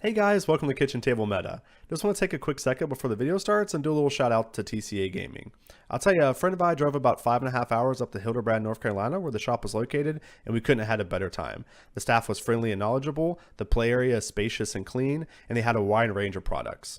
Hey guys, welcome to KitchenTableMeta. Just want to take a quick second before the video starts and do a little shout out to TCA Gaming. I'll tell you, a friend of mine drove about 5.5 hours up to Hildebrand, North Carolina, where the shop was located, and we couldn't have had a better time. The staff was friendly and knowledgeable, the play area is spacious and clean, and they had a wide range of products.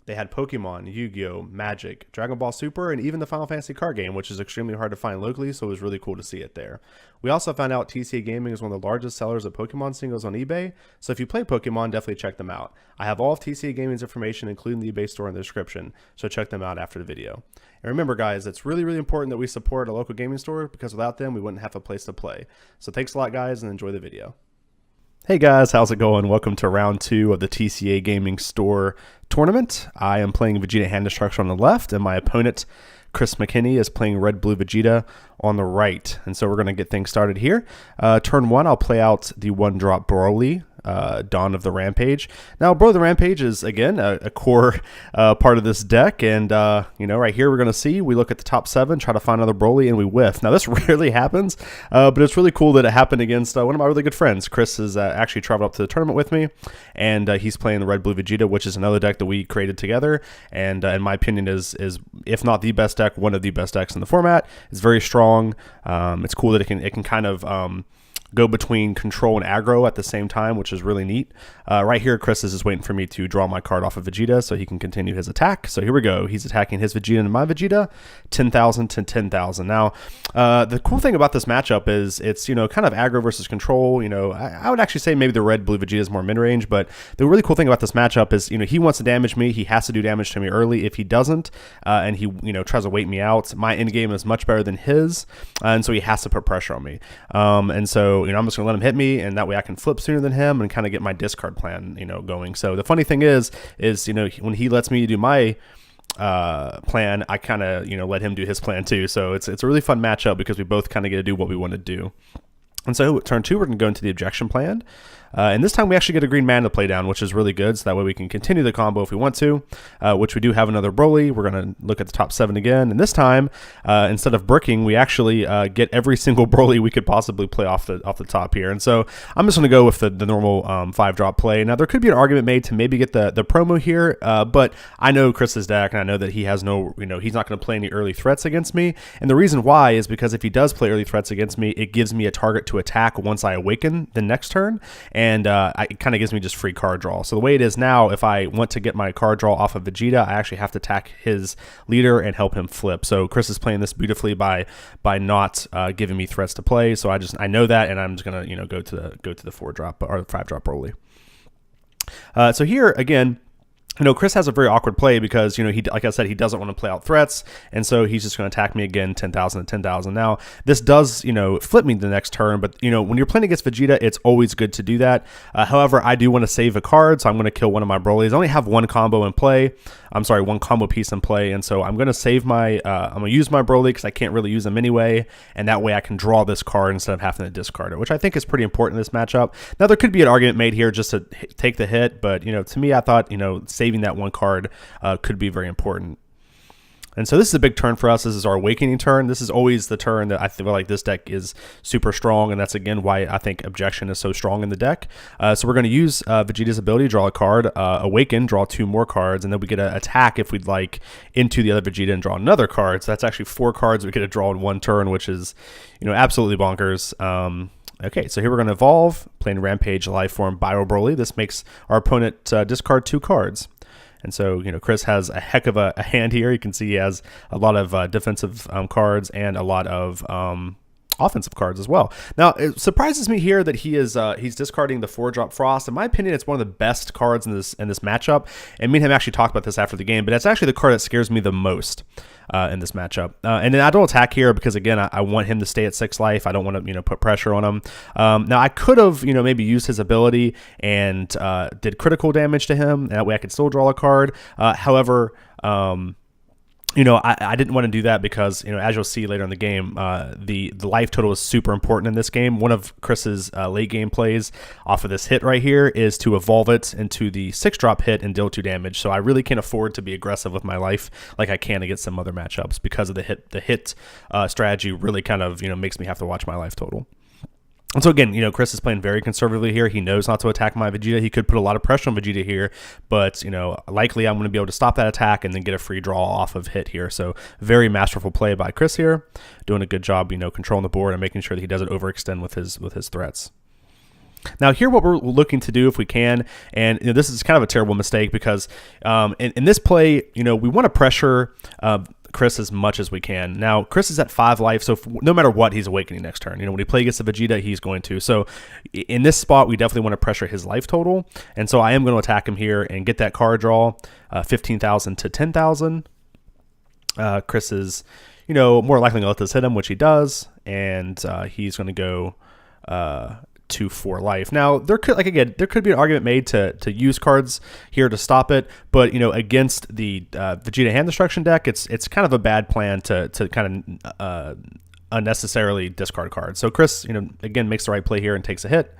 They had Pokemon, Yu-Gi-Oh, Magic, Dragon Ball Super, and even the Final Fantasy card game, which is extremely hard to find locally, so it was really cool to see it there. We also found out TCA Gaming is one of the largest sellers of Pokemon singles on eBay, so if you play Pokemon, definitely check them out. I have all of TCA Gaming's information, including the eBay store in the description, so check them out after the video. And remember guys, it's really, really important that we support a local gaming store, because without them, we wouldn't have a place to play. So thanks a lot guys, and enjoy the video. Hey guys, how's it going? Welcome to round 2 of the TCA Gaming Store tournament. I am playing Vegeta hand destruction on the left, and my opponent, Chris McKinney, is playing red-blue Vegeta on the right. And so we're going to get things started here. Turn 1, I'll play out the 1-drop Broly, Dawn of the Rampage. Now, Broly the Rampage is, again, a core part of this deck. And, right here we're going to see, we look at the top 7, try to find another Broly, and we whiff. Now, this rarely happens, but it's really cool that it happened against one of my really good friends. Chris has actually traveled up to the tournament with me, and he's playing the red-blue Vegeta, which is another deck that we created together. And in my opinion, is if not the best deck, one of the best decks in the format. It's very strong. It's cool that it can kind of go between control and aggro at the same time, which is really neat. Right here, Chris is just waiting for me to draw my card off of Vegeta so he can continue his attack. So here we go. He's attacking his Vegeta and my Vegeta, 10,000 to 10,000. Now, the cool thing about this matchup is it's, kind of aggro versus control. I would actually say maybe the red-blue Vegeta is more mid-range, but the really cool thing about this matchup is, he wants to damage me. He has to do damage to me early. If he doesn't, and he, tries to wait me out, my end game is much better than his, and so he has to put pressure on me. And so, I'm just going to let him hit me, and that way I can flip sooner than him and kind of get my discard plan, going. So the funny thing is when he lets me do my plan, I kind of, let him do his plan too. So it's a really fun matchup because we both kind of get to do what we want to do. And so turn 2, we're going to go into the objection plan. And this time we actually get a green mana to play down, which is really good. So that way we can continue the combo if we want to, which we do have another Broly. We're going to look at the top 7 again. And this time, instead of bricking, we actually get every single Broly we could possibly play off the top here. And so I'm just going to go with the normal 5-drop play. Now, there could be an argument made to maybe get the promo here, but I know Chris's deck, and I know that he has no, he's not going to play any early threats against me. And the reason why is because if he does play early threats against me, it gives me a target to attack once I awaken the next turn. And it kind of gives me just free card draw. So the way it is now, if I want to get my card draw off of Vegeta, I actually have to attack his leader and help him flip. So Chris is playing this beautifully by not giving me threats to play. So I know that, and I'm just gonna go to the 4-drop or the 5-drop Broly. So here again, Chris has a very awkward play because, he, like I said, he doesn't want to play out threats, and so he's just going to attack me again, 10,000 to 10,000. Now, this does, flip me the next turn, but, when you're playing against Vegeta, it's always good to do that. However, I do want to save a card, so I'm going to kill one of my Brolys. I only have one combo in play. I'm sorry, one combo piece in play, and so I'm going to save my, I'm going to use my Broly because I can't really use him anyway, and that way I can draw this card instead of having to discard it, which I think is pretty important in this matchup. Now, there could be an argument made here just to take the hit, but, to me, I thought, saving that one card could be very important. And so this is a big turn for us. This is our awakening turn. This is always the turn that I feel like this deck is super strong, and that's again why I think objection is so strong in the deck. So we're going to use Vegeta's ability to draw a card, awaken, draw 2 more cards, and then we get to attack if we'd like into the other Vegeta and draw another card. So that's actually 4 cards we get to draw in one turn, which is absolutely bonkers. Okay, so here we're going to evolve, playing Rampage, Life Form, Bio Broly. This makes our opponent discard 2 cards. And so, Chris has a heck of a hand here. You can see he has a lot of defensive cards and a lot of offensive cards as well. Now, it surprises me here that he's discarding the 4-drop Frost. In my opinion, it's one of the best cards in this matchup. And me and him actually talked about this after the game, but it's actually the card that scares me the most in this matchup. And then I don't attack here because, again, I want him to stay at 6 life. I don't want to, put pressure on him. Now, I could have, maybe used his ability and did critical damage to him. That way I could still draw a card. However, I didn't want to do that because, as you'll see later in the game, the life total is super important in this game. One of Chris's late game plays off of this hit right here is to evolve it into the 6-drop hit and deal 2 damage. So I really can't afford to be aggressive with my life like I can against some other matchups because of the hit strategy really kind of, makes me have to watch my life total. And so again, Chris is playing very conservatively here. He knows not to attack my Vegeta. He could put a lot of pressure on Vegeta here, but, likely I'm going to be able to stop that attack and then get a free draw off of hit here. So very masterful play by Chris here, doing a good job, controlling the board and making sure that he doesn't overextend with his threats. Now here, what we're looking to do if we can, and this is kind of a terrible mistake because in this play, we want to pressure Chris as much as we can. Now, Chris is at 5 life, so no matter what, he's awakening next turn. When he play against the Vegeta, he's going to. So in this spot, we definitely want to pressure his life total, and so I am going to attack him here and get that card draw, 15,000 to 10,000. Chris is, more likely going to let this hit him, which he does, and he's going to go to 4 life. Now, there could be an argument made to use cards here to stop it, but against the Vegeta hand destruction deck, it's kind of a bad plan to kind of unnecessarily discard cards. So Chris, again, makes the right play here and takes a hit.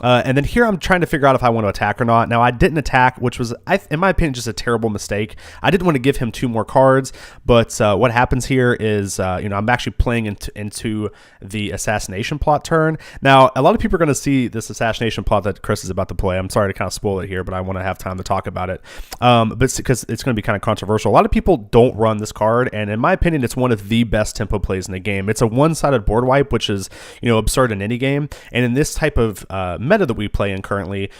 And then here I'm trying to figure out if I want to attack or not. Now, I didn't attack, which was, in my opinion, just a terrible mistake. I didn't want to give him 2 more cards, but what happens here is, I'm actually playing into the assassination plot turn. Now, a lot of people are going to see this assassination plot that Chris is about to play. I'm sorry to kind of spoil it here, but I want to have time to talk about it. But because it's going to be kind of controversial. A lot of people don't run this card, and in my opinion, it's one of the best tempo plays in the game. It's a one-sided board wipe, which is, absurd in any game. And in this type of meta that we play in currently,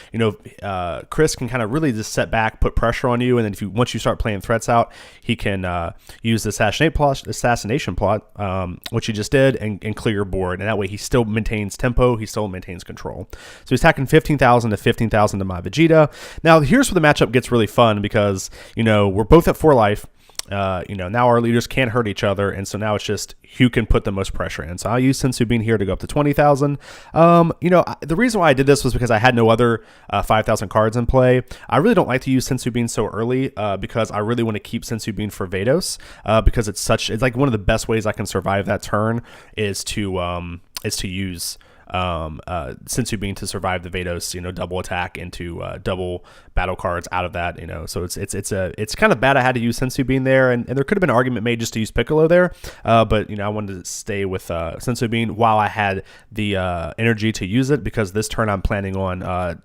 Chris can kind of really just set back, put pressure on you, and then once you start playing threats out, he can use the assassination plot, which he just did, and clear your board, and that way he still maintains tempo, he still maintains control. So he's attacking 15,000 to 15,000 to my Vegeta. Now here's where the matchup gets really fun because we're both at 4 life. Now our leaders can't hurt each other, and so now it's just who can put the most pressure in. So I'll use Senzu Bean here to go up to 20,000. The reason why I did this was because I had no other 5,000 cards in play. I really don't like to use Senzu Bean so early because I really want to keep Senzu Bean for Vados because it's like one of the best ways I can survive that turn is to use Senzu Bean to survive the Vados, double attack into double battle cards out of that, so it's kind of bad I had to use Senzu Bean there, and there could have been an argument made just to use Piccolo there, but I wanted to stay with Senzu Bean while I had the energy to use it because this turn I'm planning on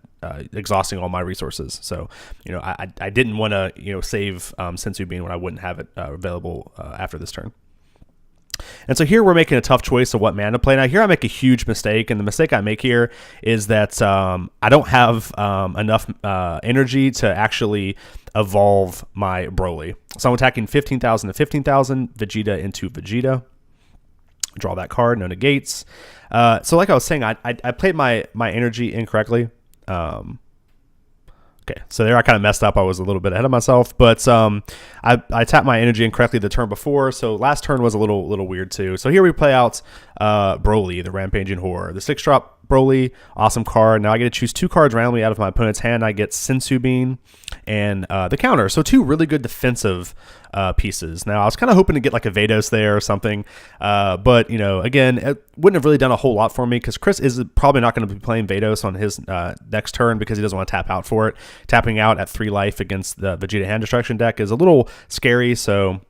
exhausting all my resources. So, I didn't want to, save Senzu Bean when I wouldn't have it available after this turn. And so here we're making a tough choice of what mana to play. Now here I make a huge mistake, and the mistake I make here is that I don't have enough energy to actually evolve my Broly. So I'm attacking 15,000 to 15,000, Vegeta into Vegeta. Draw that card, no negates. So like I was saying, I played my energy incorrectly. Okay, so there I kind of messed up. I was a little bit ahead of myself, but I tapped my energy incorrectly the turn before, so last turn was a little weird too. So here we play out Broly, the Rampaging Horror. The 6-drop Broly, awesome card. Now I get to choose 2 cards randomly out of my opponent's hand. I get Senzu Bean and the counter. So 2 really good defensive pieces. Now I was kind of hoping to get like a Vados there or something, but again, it wouldn't have really done a whole lot for me because Chris is probably not going to be playing Vados on his next turn because he doesn't want to tap out for it. Tapping out at 3 life against the Vegeta hand destruction deck is a little scary. So.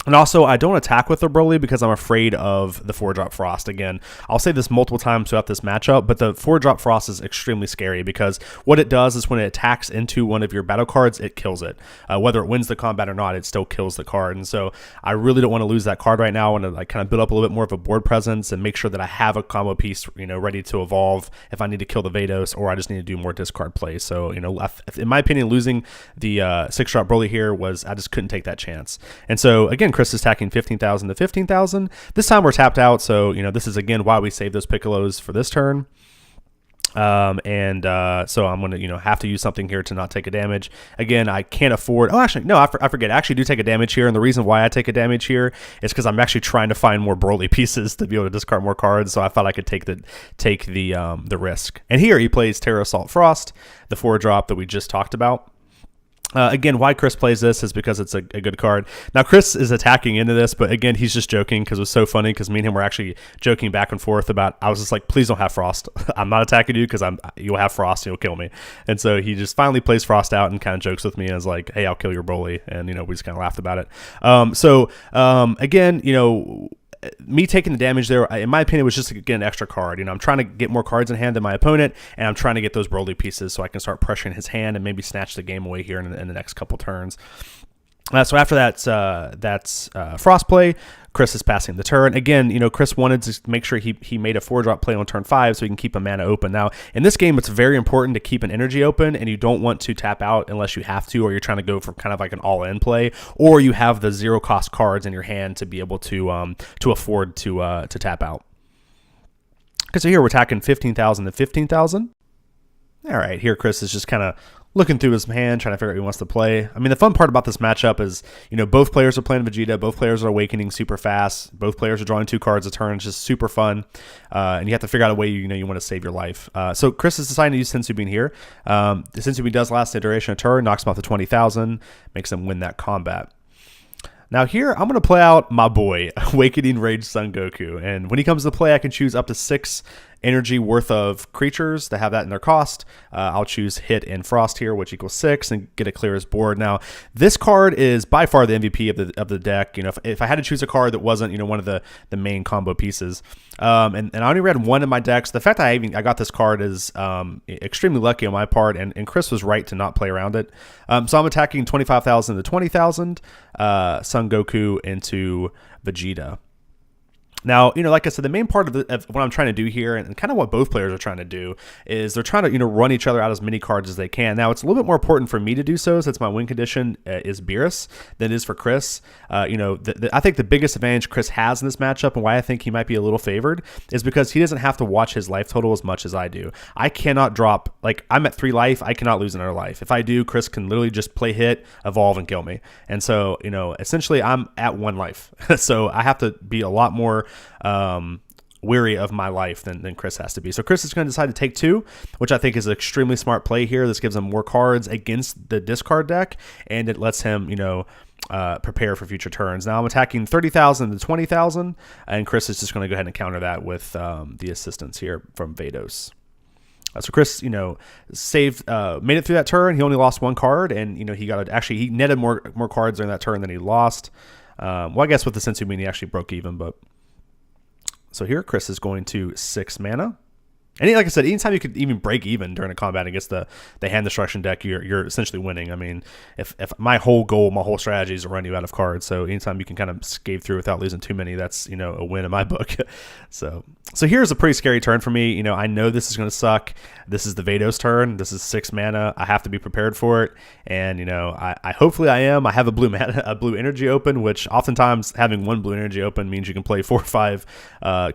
And also, I don't attack with the Broly because I'm afraid of the 4-drop Frost. Again, I'll say this multiple times throughout this matchup, but the 4-drop Frost is extremely scary because what it does is when it attacks into one of your battle cards, it kills it. Whether it wins the combat or not, it still kills the card. And so I really don't want to lose that card right now. I want to kind of build up a little bit more of a board presence and make sure that I have a combo piece, ready to evolve if I need to kill the Vados or I just need to do more discard plays. So, in my opinion, losing the 6-drop Broly here I just couldn't take that chance. And so, again, Chris is attacking 15,000 to 15,000. This time we're tapped out, so this is again why we save those Piccolos for this turn. So I'm going to have to use something here to not take a damage. Again, I can't afford. Oh, actually, no, I forget. I actually do take a damage here, and the reason why I take a damage here is because I'm actually trying to find more Broly pieces to be able to discard more cards. So I thought I could take the risk. And here he plays Terra Assault Frost, the 4-drop that we just talked about. Again, why Chris plays this is because it's a good card. Now, Chris is attacking into this, but again, he's just joking because it was so funny because me and him were actually joking back and forth about, I was just like, please don't have Frost. I'm not attacking you because you'll have Frost and you'll kill me. And so he just finally plays Frost out and kind of jokes with me and is like, hey, I'll kill your Broly. And, we just kind of laughed about it. Again, me taking the damage there, in my opinion, was just to get an extra card. I'm trying to get more cards in hand than my opponent, and I'm trying to get those Broly pieces so I can start pressuring his hand and maybe snatch the game away here in the next couple turns. So after that's Frost play. Chris is passing the turn. Again, Chris wanted to make sure he made a 4-drop play on turn 5 so he can keep a mana open. Now, in this game, it's very important to keep an energy open, and you don't want to tap out unless you have to, or you're trying to go for kind of like an all-in play, or you have the 0-cost cards in your hand to be able to afford to tap out. Okay, so here we're attacking 15,000 to 15,000. All right, here Chris is just kind of looking through his hand, trying to figure out what he wants to play. I mean, the fun part about this matchup is, both players are playing Vegeta, both players are awakening super fast, both players are drawing 2 cards a turn. It's just super fun, and you have to figure out a way you want to save your life. So Chris is deciding to use Senzu Bean here. The Senzu Bean does last the duration of turn, knocks him off to 20,000, makes him win that combat. Now here, I'm going to play out my boy, Awakening Rage Son Goku. And when he comes to play, I can choose up to 6 energy worth of creatures that have that in their cost. I'll choose Hit and Frost here, which equals 6, and get to clear his board. Now, this card is by far the MVP of the deck. If I had to choose a card that wasn't, one of the main combo pieces. And I only read 1 in my decks. The fact that I got this card is extremely lucky on my part, and Chris was right to not play around it. So I'm attacking 25,000 to 20,000, Son Goku into Vegeta. Now, like I said, the main part of what I'm trying to do here, and kind of what both players are trying to do, is they're trying to, run each other out as many cards as they can. Now, it's a little bit more important for me to do so, since my win condition is Beerus, than it is for Chris. I think the biggest advantage Chris has in this matchup, and why I think he might be a little favored, is because he doesn't have to watch his life total as much as I do. I cannot drop, I'm at 3 life, I cannot lose another life. If I do, Chris can literally just play Hit, evolve, and kill me. And so, essentially, I'm at 1 life. So I have to be a lot more weary of my life than Chris has to be. So Chris is going to decide to take 2, which I think is an extremely smart play here. This gives him more cards against the discard deck, and it lets him, prepare for future turns. Now I'm attacking 30,000 to 20,000, and Chris is just going to go ahead and counter that with the assistance here from Vados. So Chris, saved, made it through that turn. He only lost 1 card, and he netted more cards during that turn than he lost. Well, I guess with the Senzu Bean, he actually broke even, but. So here, Chris is going to 6 mana. And like I said, anytime you could even break even during a combat against the hand destruction deck, you're essentially winning. I mean, if my whole goal, my whole strategy is to run you out of cards. So anytime you can kind of skate through without losing too many, that's, a win in my book. So here's a pretty scary turn for me. I know this is going to suck. This is the Vados turn. This is 6 mana. I have to be prepared for it. And, I hopefully I am. I have a blue energy open, which oftentimes having 1 blue energy open means you can play 4 or 5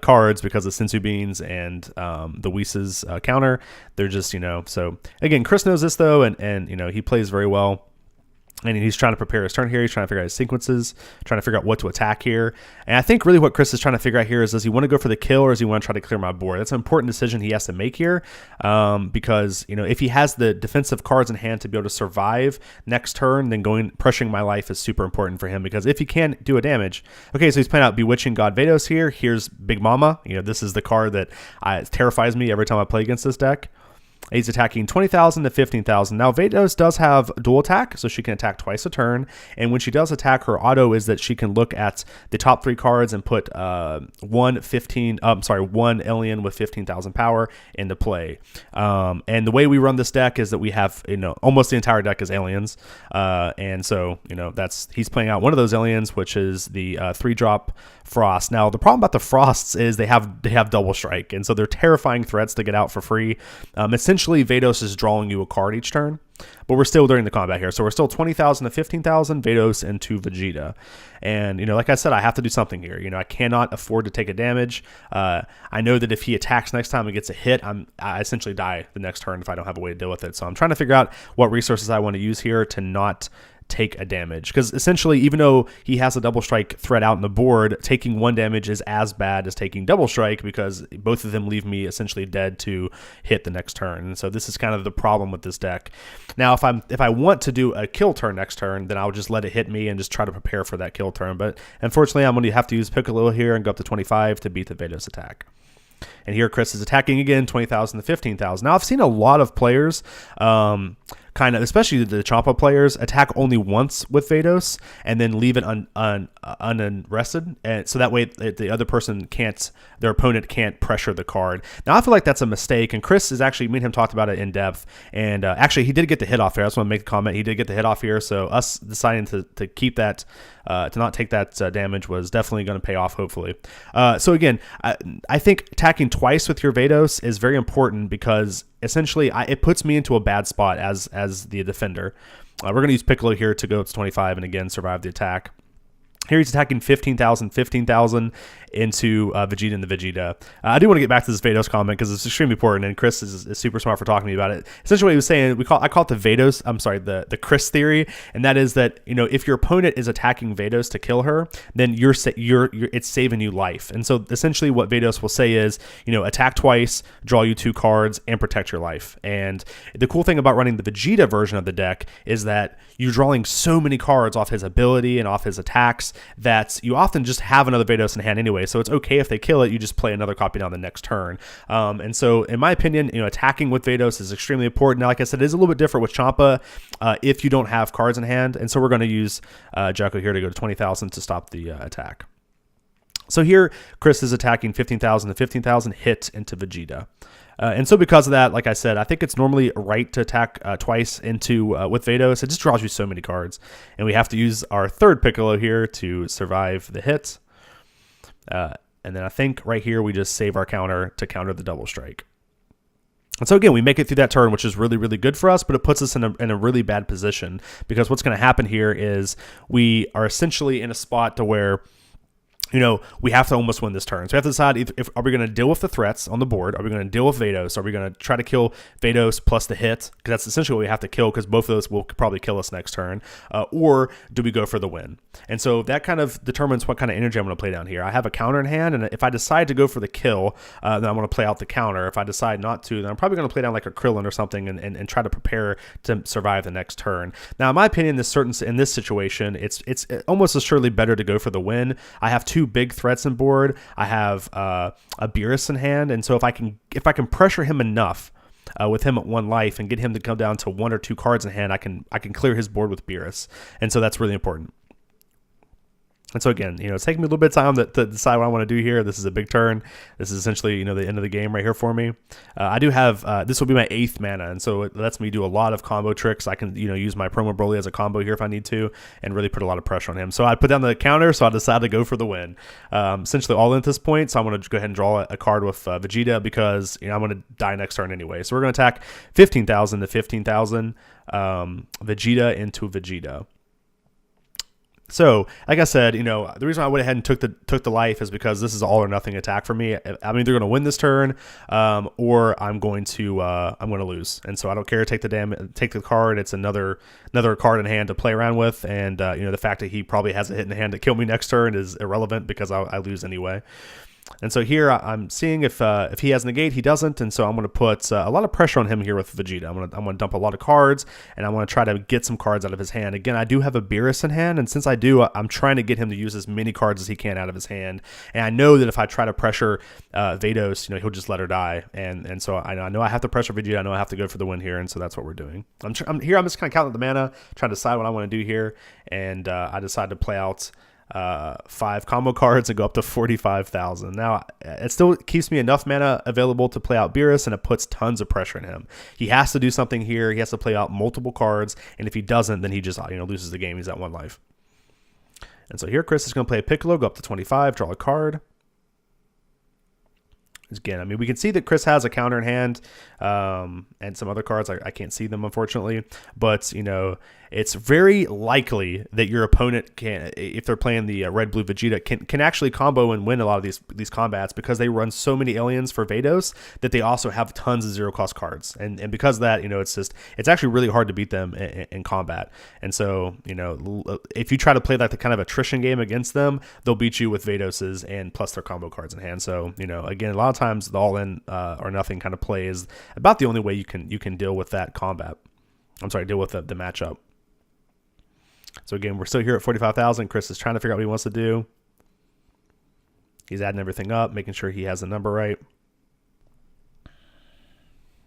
cards because of Senzu Beans and the Whis' counter. They're just, so again, Chris knows this though, and he plays very well. And he's trying to prepare his turn here. He's trying to figure out his sequences, trying to figure out what to attack here. And I think really what Chris is trying to figure out here is, does he want to go for the kill, or does he want to try to clear my board? That's an important decision he has to make here, because, if he has the defensive cards in hand to be able to survive next turn, then pressuring my life is super important for him, because if he can do a damage. Okay, so he's playing out Bewitching God Vados here. Here's Big Mama. This is the card that terrifies me every time I play against this deck. He's attacking 20,000 to 15,000. Now, Vados does have dual attack, so she can attack twice a turn. And when she does attack, her auto is that she can look at the top 3 cards and put one alien with 15,000 power into play. And the way we run this deck is that we have, almost the entire deck is aliens. And so, he's playing out one of those aliens, which is the 3-drop Frost. Now, the problem about the Frosts is they have double strike, and so they're terrifying threats to get out for free. Essentially, Vados is drawing you a card each turn, but we're still during the combat here. So we're still 20,000 to 15,000, Vados into Vegeta. And, like I said, I have to do something here. I cannot afford to take a damage. I know that if he attacks next time and gets a hit, I essentially die the next turn if I don't have a way to deal with it. So I'm trying to figure out what resources I want to use here to not take a damage, because essentially, even though he has a double strike threat out on the board, taking 1 damage is as bad as taking double strike, because both of them leave me essentially dead to hit the next turn. And so this is kind of the problem with this deck. Now, if I want to do a kill turn next turn, then I'll just let it hit me and just try to prepare for that kill turn. But unfortunately, I'm going to have to use Piccolo here and go up to 25 to beat the Vados attack. And here Chris is attacking again, 20,000 to 15,000. Now, I've seen a lot of players come kind of, especially the Champa players, attack only once with Vados and then leave it unarrested, and so that way the other person can't, their opponent can't pressure the card. Now I feel like that's a mistake, and Chris is actually, me and him talked about it in depth, and actually he did get the hit off here. I just want to make the comment, he did get the hit off here, so us deciding to keep that, to not take that damage was definitely going to pay off, hopefully. So again, I think attacking twice with your Vados is very important, because essentially it puts me into a bad spot as the defender. We're going to use Piccolo here to go up to 25 and again survive the attack. Here he's attacking 15,000 into Vegeta and the Vegeta. I do want to get back to this Vados comment because it's extremely important, and Chris is super smart for talking to me about it. Essentially what he was saying, I call it the Vados, the Chris theory, and that is that, you know, if your opponent is attacking Vados to kill her, then it's saving you life. And so essentially what Vados will say is, you know, attack twice, draw you 2 cards, and protect your life. And the cool thing about running the Vegeta version of the deck is that you're drawing so many cards off his ability and off his attacks that you often just have another Vados in hand anyway. So it's okay if they kill it, you just play another copy down the next turn. And so in my opinion, you know, attacking with Vados is extremely important. Now, like I said, it is a little bit different with Champa if you don't have cards in hand. And so we're going to use Jacko here to go to 20,000 to stop the attack. So here, Chris is attacking 15,000 to 15,000, hit into Vegeta. And so because of that, like I said, I think it's normally right to attack twice into with Vados. It just draws you so many cards. And we have to use our third Piccolo here to survive the hit. And then I think right here we just save our counter to counter the double strike. And so again, we make it through that turn, which is really, really good for us, but it puts us in a really bad position, because what's going to happen here is we are essentially in a spot to where, you know, we have to almost win this turn. So we have to decide, if are we going to deal with the threats on the board? Are we going to deal with Vados? Are we going to try to kill Vados plus the hit? Because that's essentially what we have to kill, because both of those will probably kill us next turn. Or do we go for the win? And so that kind of determines what kind of energy I'm going to play down here. I have a counter in hand, and if I decide to go for the kill, then I'm going to play out the counter. If I decide not to, then I'm probably going to play down like a Krillin or something and try to prepare to survive the next turn. Now, in my opinion, in this situation, it's almost assuredly better to go for the win. I have 2 big threats on board. I have a Beerus in hand, and so if I can pressure him enough with him at 1 life and get him to come down to 1 or 2 cards in hand, I can clear his board with Beerus, and so that's really important. And so again, you know, it's taking me a little bit of time to decide what I want to do here. This is a big turn. This is essentially, you know, the end of the game right here for me. I do have, this will be my 8th mana, and so it lets me do a lot of combo tricks. I can, you know, use my Promo Broly as a combo here if I need to, and really put a lot of pressure on him. So I put down the counter, so I decided to go for the win. Essentially all in at this point, so I'm going to go ahead and draw a card with Vegeta, because, you know, I'm going to die next turn anyway. So we're going to attack 15,000 to 15,000, Vegeta into Vegeta. So, like I said, you know, the reason I went ahead and took the life is because this is all or nothing attack for me. I'm either going to win this turn, or I'm going to lose. And so I don't care. Take the card. It's another card in hand to play around with. And you know, the fact that he probably has a hit in hand to kill me next turn is irrelevant, because I lose anyway. And so here I'm seeing if he has negate, he doesn't, and so I'm going to put a lot of pressure on him here with Vegeta. I'm going to dump a lot of cards, and I want to try to get some cards out of his hand. Again, I do have a Beerus in hand, and since I do, I'm trying to get him to use as many cards as he can out of his hand. And I know that if I try to pressure Vados, you know, he'll just let her die. And so I know I have to pressure Vegeta. I know I have to go for the win here, and so that's what we're doing. I'm just kind of counting the mana, trying to decide what I want to do here, and I decided to play out 5 combo cards and go up to 45,000. Now, it still keeps me enough mana available to play out Beerus, and it puts tons of pressure on him. He has to do something here. He has to play out multiple cards, and if he doesn't, then he just, you know, loses the game. He's at 1 life. And so here, Chris is going to play a Piccolo, go up to 25, draw a card. Again, I mean, we can see that Chris has a counter in hand, and some other cards. I can't see them, unfortunately. But, you know, it's very likely that your opponent can, if they're playing the red-blue Vegeta, can actually combo and win a lot of these combats, because they run so many aliens for Vados that they also have tons of zero-cost cards. And because of that, you know, it's actually really hard to beat them in combat. And so, you know, if you try to play like the kind of attrition game against them, they'll beat you with Vadoses and plus their combo cards in hand. So, you know, again, a lot of times the all-in or nothing kind of play is about the only way you can deal with that combat. I'm sorry, deal with the matchup. So again, we're still here at 45,000. Chris is trying to figure out what he wants to do. He's adding everything up, making sure he has the number right.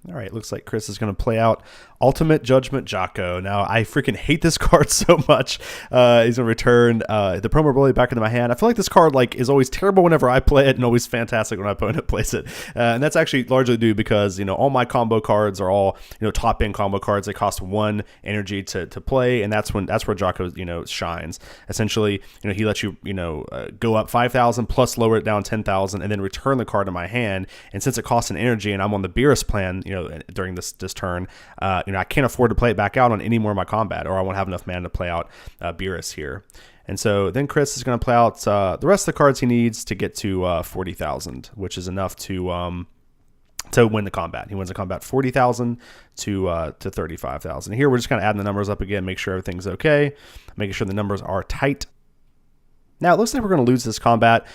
All right, looks like Chris is going to play out Ultimate Judgment Jocko. Now, I freaking hate this card so much. He's going to return the promo Broly back into my hand. I feel like this card is always terrible whenever I play it and always fantastic when my opponent plays it. And that's actually largely due because, all my combo cards are all, top-end combo cards. They cost 1 energy to play, and that's where Jocko, shines. Essentially, he lets you, go up 5,000 plus lower it down 10,000 and then return the card to my hand. And since it costs an energy and I'm on the Beerus plan, during this turn, I can't afford to play it back out on any more of my combat, or I won't have enough mana to play out Beerus here. And so then Chris is going to play out the rest of the cards he needs to get to 40,000, which is enough to win the combat. He wins the combat 40,000 to 35,000. Here we're just kind of adding the numbers up again, make sure everything's okay, making sure the numbers are tight. Now, it looks like we're going to lose this combat,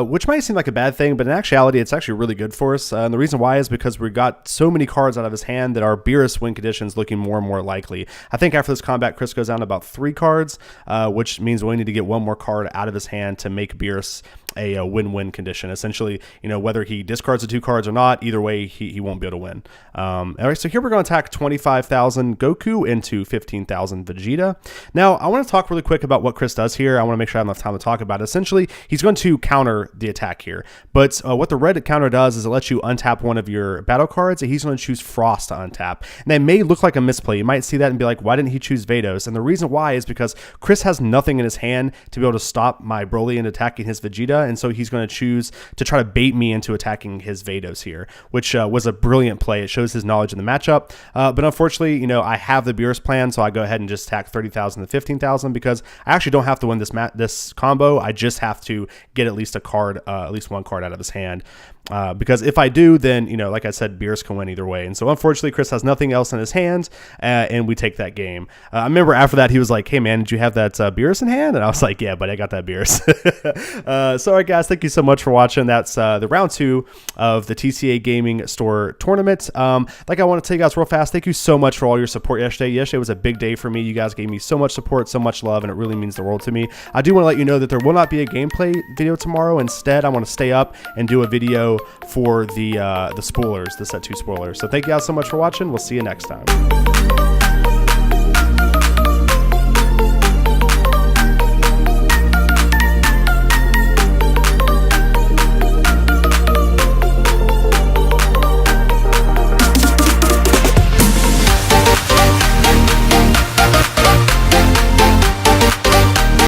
which might seem like a bad thing, but in actuality, it's actually really good for us. And the reason why is because we got so many cards out of his hand that our Beerus win conditions looking more and more likely. I think after this combat, Chris goes down to about 3 cards, which means we need to get 1 more card out of his hand to make Beerus a win-win condition. Essentially, whether he discards the 2 cards or not, either way, he won't be able to win. All right, so here we're going to attack 25,000 Goku into 15,000 Vegeta. Now, I want to talk really quick about what Chris does here. I want to make sure I have enough time to talk about it. Essentially, he's going to counter the attack here. But what the red counter does is it lets you untap one of your battle cards, and he's going to choose Frost to untap. And that may look like a misplay. You might see that and be like, why didn't he choose Vados? And the reason why is because Chris has nothing in his hand to be able to stop my Broly in attacking his Vegeta, and so he's going to choose to try to bait me into attacking his Vados here, which was a brilliant play. It shows his knowledge in the matchup. But unfortunately, I have the Beerus plan, so I go ahead and just attack 30,000 to 15,000 because I actually don't have to win this combo. I just have to get at least a card, at least 1 card out of his hand. Because if I do, then, like I said, Beerus can win either way. And so unfortunately, Chris has nothing else in his hands, and we take that game. I remember after that, he was like, hey man, did you have that Beerus in hand? And I was like, yeah, but I got that Beerus. So all right, guys, thank you so much for watching. That's the round 2 of the TCA Gaming Store tournament. Like I want to tell you guys real fast, thank you so much for all your support yesterday. Yesterday was a big day for me. You guys gave me so much support, so much love, and it really means the world to me. I do want to let you know that there will not be a gameplay video tomorrow. Instead, I want to stay up and do a video for the spoilers, the set 2 spoilers. So thank you guys so much for watching. We'll see you next time.